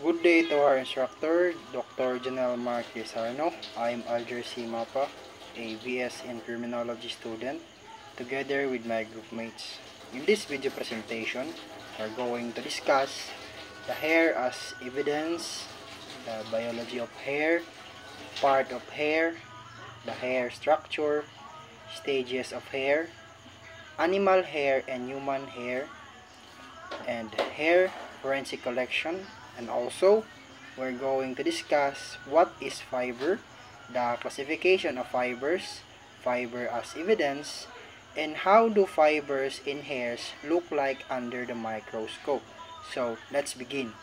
Good day to our instructor, Dr. Janelle Marquez Arno. I am Alger C. Mapa, a BS in Criminology student, together with my group mates. In this video presentation, we are going to discuss the hair as evidence, the biology of hair, part of hair, the hair structure, stages of hair, animal hair and human hair, and hair forensic collection, and also we're going to discuss what is fiber, the classification of fibers, fiber as evidence, and how do fibers in hairs look like under the microscope. So let's begin.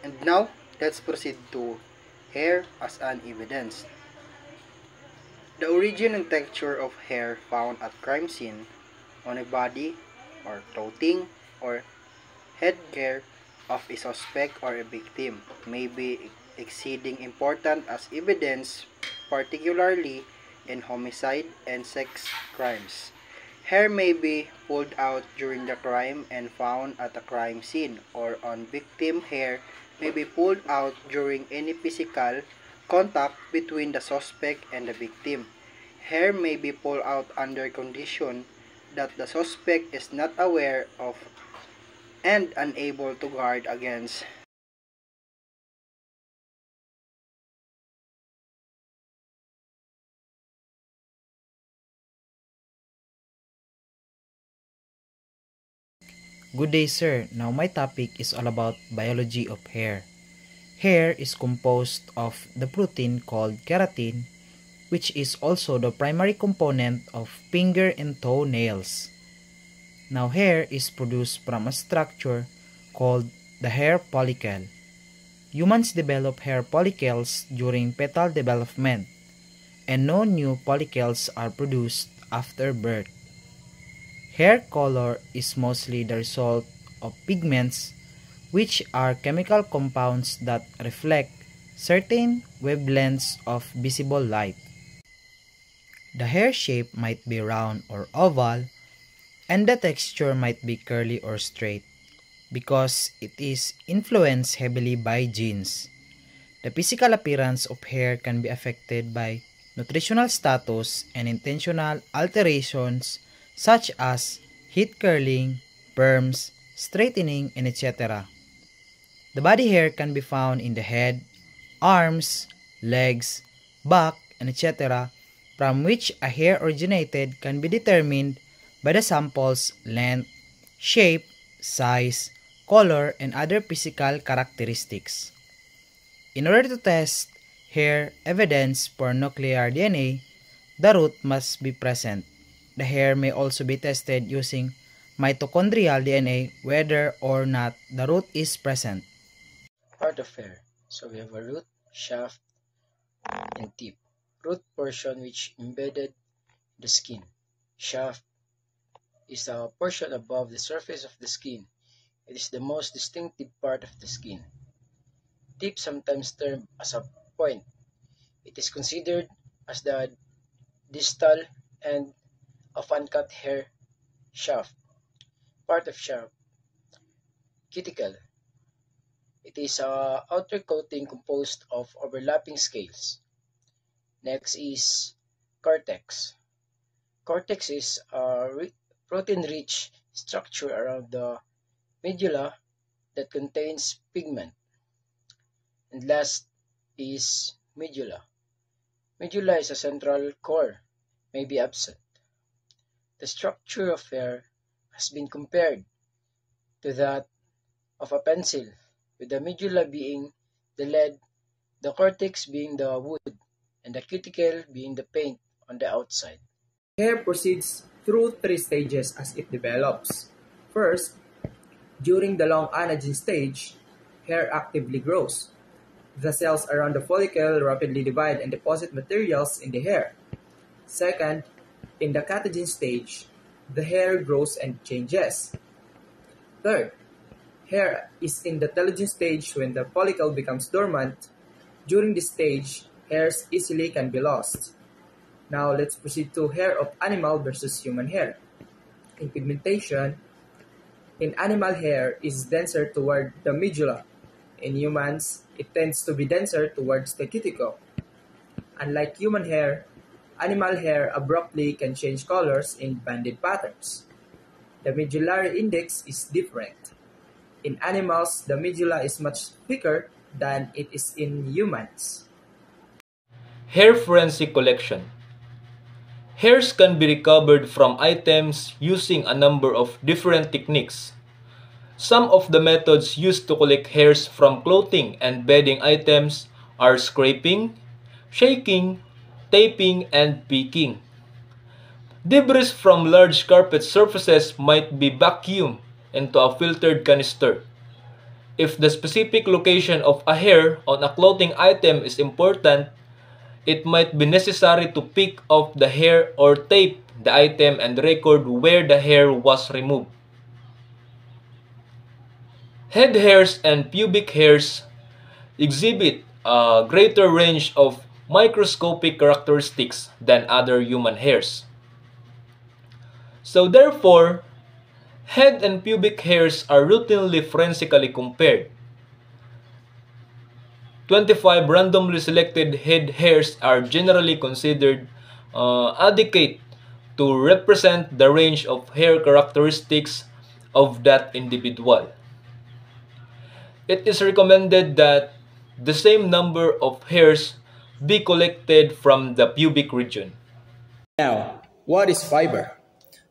And now let's proceed to hair as an evidence. The origin and texture of hair found at crime scene on a body or clothing or headgear of a suspect or a victim may be exceeding important as evidence, particularly in homicide and sex crimes. Hair may be pulled out during the crime and found at a crime scene, or on victim hair may be pulled out during any physical contact between the suspect and the victim. Hair may be pulled out under condition that the suspect is not aware of and unable to guard against. Good day, sir. Now my topic is all about biology of hair. Hair is composed of the protein called keratin, which is also the primary component of finger and toe nails. Now hair is produced from a structure called the hair follicle. Humans develop hair follicles during fetal development, and no new follicles are produced after birth. Hair color is mostly the result of pigments, which are chemical compounds that reflect certain wavelengths of visible light. The hair shape might be round or oval, and the texture might be curly or straight, because it is influenced heavily by genes. The physical appearance of hair can be affected by nutritional status and intentional alterations such as heat curling, perms, straightening, and etc. The body hair can be found in the head, arms, legs, back, and etc., from which a hair originated can be determined by the sample's length, shape, size, color, and other physical characteristics. In order to test hair evidence for nuclear DNA, the root must be present. The hair may also be tested using mitochondrial DNA whether or not the root is present. Part of hair. So we have a root, shaft, and tip. Root portion which embedded the skin. Shaft is a portion above the surface of the skin. It is the most distinctive part of the skin. Tip, sometimes termed as a point. It is considered as the distal end of uncut hair shaft. Part of shaft. Cuticle. It is a outer coating composed of overlapping scales. Next is cortex. Cortex is a protein-rich structure around the medulla that contains pigment. And last is medulla. Medulla is a central core, may be absent. The structure of hair has been compared to that of a pencil, with the medulla being the lead, the cortex being the wood, and the cuticle being the paint on the outside. Hair proceeds through three stages as it develops. First, during the long anagen stage, hair actively grows. The cells around the follicle rapidly divide and deposit materials in the hair. Second, in the catagen stage, the hair grows and changes. Third, hair is in the telogen stage when the follicle becomes dormant. During this stage, hairs easily can be lost. Now let's proceed to hair of animal versus human hair. In pigmentation, in animal hair is denser toward the medulla. In humans, it tends to be denser towards the cuticle. Unlike human hair, animal hair abruptly can change colors in banded patterns. The medullary index is different. In animals, the medulla is much thicker than it is in humans. Hair forensic collection. Hairs can be recovered from items using a number of different techniques. Some of the methods used to collect hairs from clothing and bedding items are scraping, shaking, taping, and picking. Debris from large carpet surfaces might be vacuumed into a filtered canister. If the specific location of a hair on a clothing item is important, it might be necessary to pick off the hair or tape the item and record where the hair was removed. Head hairs and pubic hairs exhibit a greater range of microscopic characteristics than other human hairs. So therefore, head and pubic hairs are routinely forensically compared. 25 randomly selected head hairs are generally considered adequate to represent the range of hair characteristics of that individual. It is recommended that the same number of hairs be collected from the pubic region. Now, what is fiber?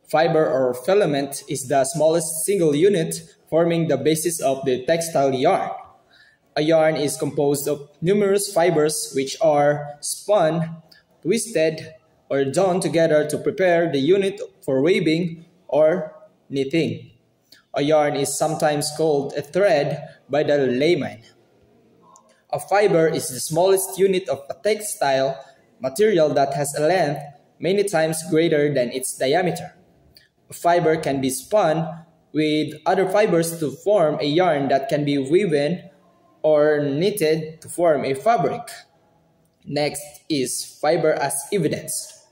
Fiber or filament is the smallest single unit forming the basis of the textile yarn. A yarn is composed of numerous fibers which are spun, twisted, or drawn together to prepare the unit for weaving or knitting. A yarn is sometimes called a thread by the layman. A fiber is the smallest unit of a textile material that has a length many times greater than its diameter. A fiber can be spun with other fibers to form a yarn that can be woven or knitted to form a fabric. Next is fiber as evidence.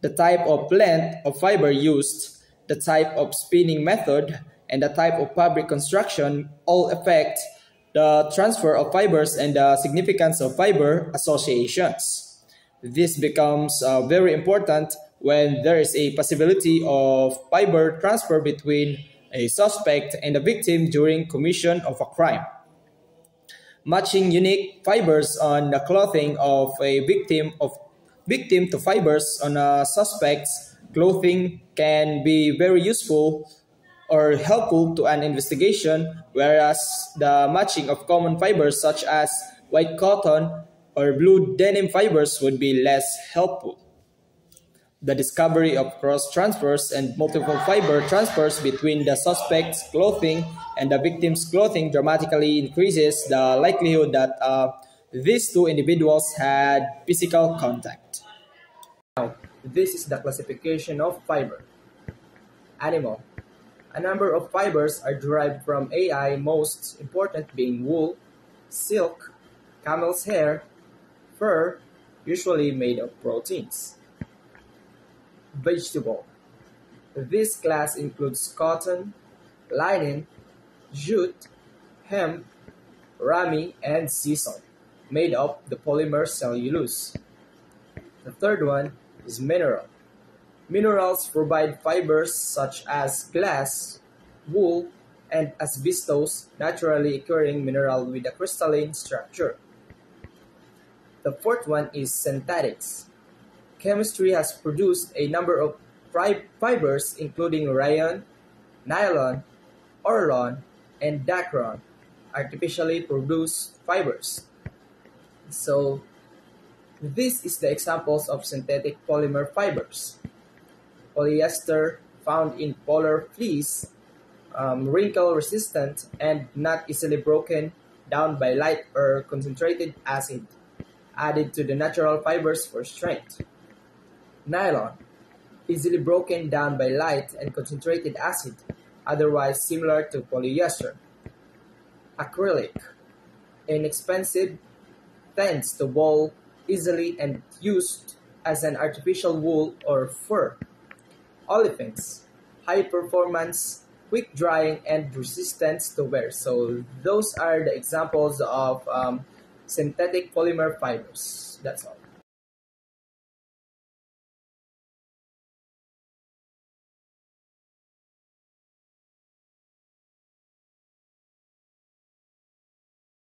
The type of length of fiber used, the type of spinning method, and the type of fabric construction all affect the transfer of fibers and the significance of fiber associations. This becomes very important when there is a possibility of fiber transfer between a suspect and a victim during commission of a crime. Matching unique fibers on the clothing of a victim to fibers on a suspect's clothing can be very useful or helpful to an investigation, whereas the matching of common fibers such as white cotton or blue denim fibers would be less helpful. The discovery of cross-transfers and multiple fiber transfers between the suspect's clothing and the victim's clothing dramatically increases the likelihood that these two individuals had physical contact. Now, this is the classification of fiber. Animal. A number of fibers are derived from AI, most important being wool, silk, camel's hair, fur, usually made of proteins. Vegetable. This class includes cotton, linen, jute, hemp, rami, and sisal, made of the polymer cellulose. The third one is mineral. Minerals provide fibers such as glass, wool, and asbestos, naturally occurring mineral with a crystalline structure. The fourth one is synthetics. Chemistry has produced a number of fibers including rayon, nylon, orlon, and dacron, artificially produced fibers. So, this is the examples of synthetic polymer fibers. Polyester, found in polar fleece, wrinkle-resistant, and not easily broken down by light or concentrated acid, added to the natural fibers for strength. Nylon, easily broken down by light and concentrated acid, otherwise similar to polyester. Acrylic, inexpensive, tends to ball easily and used as an artificial wool or fur. Olefins, high performance, quick drying, and resistance to wear. So those are the examples of synthetic polymer fibers. That's all.